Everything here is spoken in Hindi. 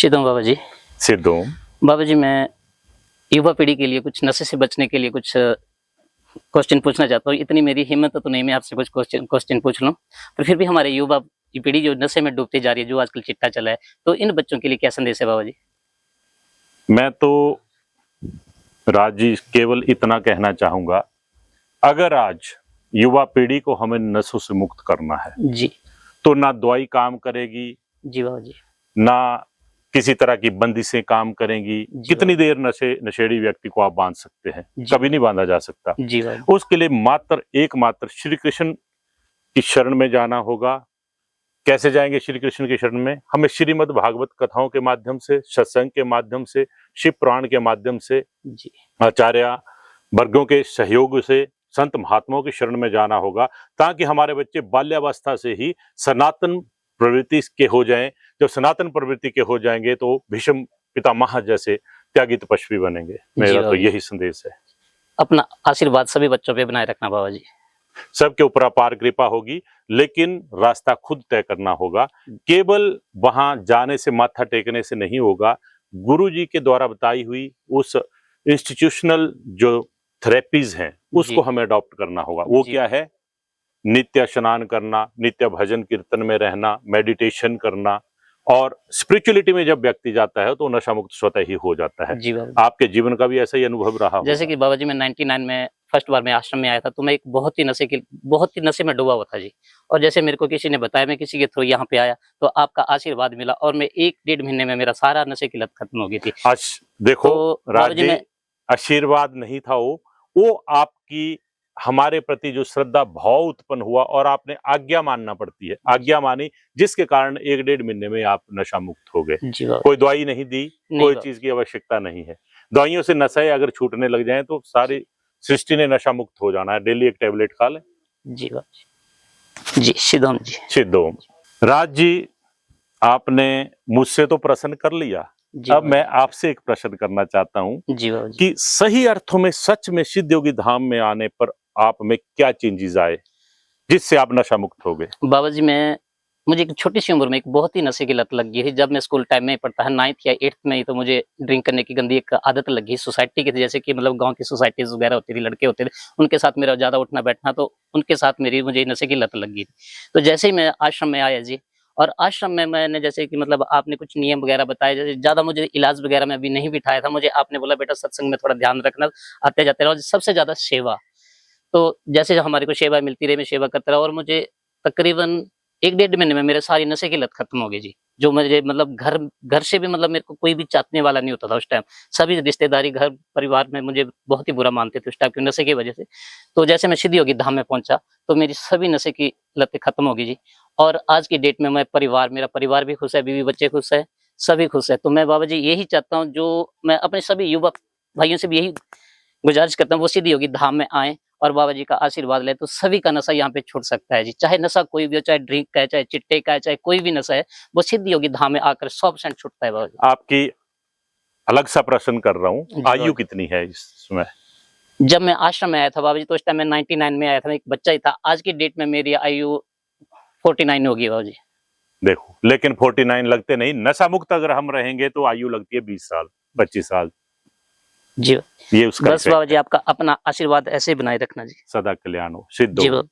सिद्धों बाबा जी। सिद्धों बाबा जी, मैं युवा पीढ़ी के लिए कुछ नशे से बचने के लिए कुछ क्वेश्चन पूछना चाहता हूँ। इतनी मेरी हिम्मत तो नहीं मैं आपसे कुछ क्वेश्चन पूछ लूँ, पर फिर भी हमारे युवा की पीढ़ी जो नशे में डूबती जा रही है, जो आजकल चिट्टा चला है, तो इन बच्चों के लिए क्या संदेश है बाबा जी? मैं तो राजी केवल इतना कहना चाहूंगा, अगर आज युवा पीढ़ी को हमें नशों से मुक्त करना है जी तो ना दवाई काम करेगी, जी बाबा जी। ना किसी तरह की बंदिशें काम करेंगी। कितनी देर नशेड़ी व्यक्ति को आप बांध सकते हैं? कभी नहीं बांधा जा सकता। जी बाबा जी। उसके लिए मात्र एकमात्र श्री कृष्ण की शरण में जाना होगा। कैसे जाएंगे श्री कृष्ण की शरण में? हमें श्रीमद् भागवत कथाओं के माध्यम से, सत्संग के माध्यम से, शिव पुराण के माध्यम से, जी आचार्य वर्गों के सहयोग से, संत महात्माओं की शरण में जाना होगा, ताकि हमारे बच्चे बाल्यावस्था से ही सनातन प्रवृत्ति के हो जाएं। जब सनातन प्रवृत्ति के हो जाएंगे तो भीष्म पितामह जैसे त्यागी तपस्वी बनेंगे। मेरा तो यही संदेश है। अपना आशीर्वाद सभी बच्चों पे बनाए रखना बाबा जी। सबके ऊपर अपार कृपा होगी, लेकिन रास्ता खुद तय करना होगा। केवल वहां जाने से, माथा टेकने से नहीं होगा। गुरु जी के द्वारा बताई हुई उस इंस्टीट्यूशनल जो थेरेपीज हैं उसको हमें अडॉप्ट करना होगा। वो क्या है? नित्य स्नान करना, नित्य भजन कीर्तन में रहना, मेडिटेशन करना, और स्पिरिचुअलिटी में जब व्यक्ति जाता है तो नशा मुक्त स्वतः ही हो जाता है। जी बाबा। आपके जीवन का भी ऐसा ही अनुभव रहा जैसे कि बाबा जी, मैं 99 में फर्स्ट बार मैं आश्रम में आया था, तो मैं एक बहुत ही नशे में डूबा हुआ था जी। और जैसे मेरे को किसी ने बताया, मैं किसी के थ्रू यहाँ पे आया तो आपका आशीर्वाद मिला और मैं 1-1.5 महीने में मेरा सारा नशे की लत खत्म हो गई थी। आज देखो तो राज जी, आशीर्वाद नहीं था वो आपकी हमारे प्रति जो श्रद्धा भाव उत्पन्न हुआ और आपने आज्ञा मानना पड़ती है, आज्ञा मानी, जिसके कारण 1-1.5 महीने में आप नशा मुक्त हो गए। कोई दवाई नहीं दी, कोई चीज की आवश्यकता नहीं है। दवाइयों से नशे अगर छूटने लग जाए तो सारी सृष्टि ने नशा मुक्त हो जाना है। डेली एक टेबलेट खा ले। जी जी। सिद्धों जी। सिद्धों राज जी, आपने मुझसे तो प्रश्न कर लिया, अब मैं आपसे एक प्रश्न करना चाहता हूँ कि सही अर्थों में सच में सिद्ध योगी धाम में आने पर आप में क्या चेंजेस आए जिससे आप नशा मुक्त हो गए? बाबा जी, मुझे एक छोटी सी उम्र में एक बहुत ही नशे की लत लग गई थी। जब मैं स्कूल टाइम में पढ़ता है 9th या 8th में ही, तो मुझे ड्रिंक करने की गंदी एक आदत लग गई। सोसाइटी की, जैसे कि मतलब गांव की सोसाइटीज वगैरह होती थी, लड़के होते थे, उनके साथ मेरा ज्यादा उठना बैठना, तो उनके साथ मुझे नशे की लत लग गई थी। तो जैसे ही मैं आश्रम में आया जी, और आश्रम में मैंने, जैसे कि मतलब आपने कुछ नियम वगैरह बताए, जैसे ज्यादा मुझे इलाज वगैरह में अभी नहीं बिठाया था। मुझे आपने बोला बेटा सत्संग में थोड़ा ध्यान रखना, आते जाते रहो, सबसे ज्यादा सेवा। तो जैसे हमारे को सेवा मिलती रही, मैं सेवा करता रहा, और मुझे तकरीबन 1-1.5 महीने में मेरे सारी नशे की लत खत्म हो गई जी। जो मुझे मतलब घर से भी मतलब मेरे को कोई भी चाटने वाला नहीं होता था उस टाइम। सभी रिश्तेदारी, घर परिवार में मुझे बहुत ही बुरा मानते थे उस टाइम की नशे की वजह से। तो जैसे मैं सिद्ध योगी धाम में पहुंचा तो मेरी सभी नशे की लतें खत्म हो गई जी। और आज की डेट में मेरा परिवार भी खुश है, बीवी बच्चे खुश है, सभी खुश है। तो मैं बाबा जी यही चाहता हूँ, जो मैं अपने सभी युवा भाइयों से भी यही गुजारिश करता हूँ, वो सिद्ध योगी धाम में आए और बाबा जी का आशीर्वाद ले, तो सभी का नशा यहाँ पे छूट सकता है जी। चाहे नशा कोई भी हो, चाहे ड्रिंक का है, चाहे चिट्टे का है, चाहे कोई भी नशा है, वो सिद्ध योगी धाम में आकर 100% छूटता है बाबा जी। आपकी अलग सा प्रश्न कर रहा हूँ, आयु कितनी है इसमें? जब मैं आश्रम में आया था बाबा जी, तो उस टाइम मैं 99 में आया था, मैं एक बच्चा ही था। आज की डेट में मेरी आयु 49 होगी बाबा जी। देखो, लेकिन 49 लगते नहीं। नशा मुक्त अगर हम रहेंगे तो आयु लगती है 20 साल, 25 साल जी। ये उसका बस बाबा जी, आपका अपना आशीर्वाद ऐसे बनाए रखना जी। सदा कल्याण हो। सिद्धों।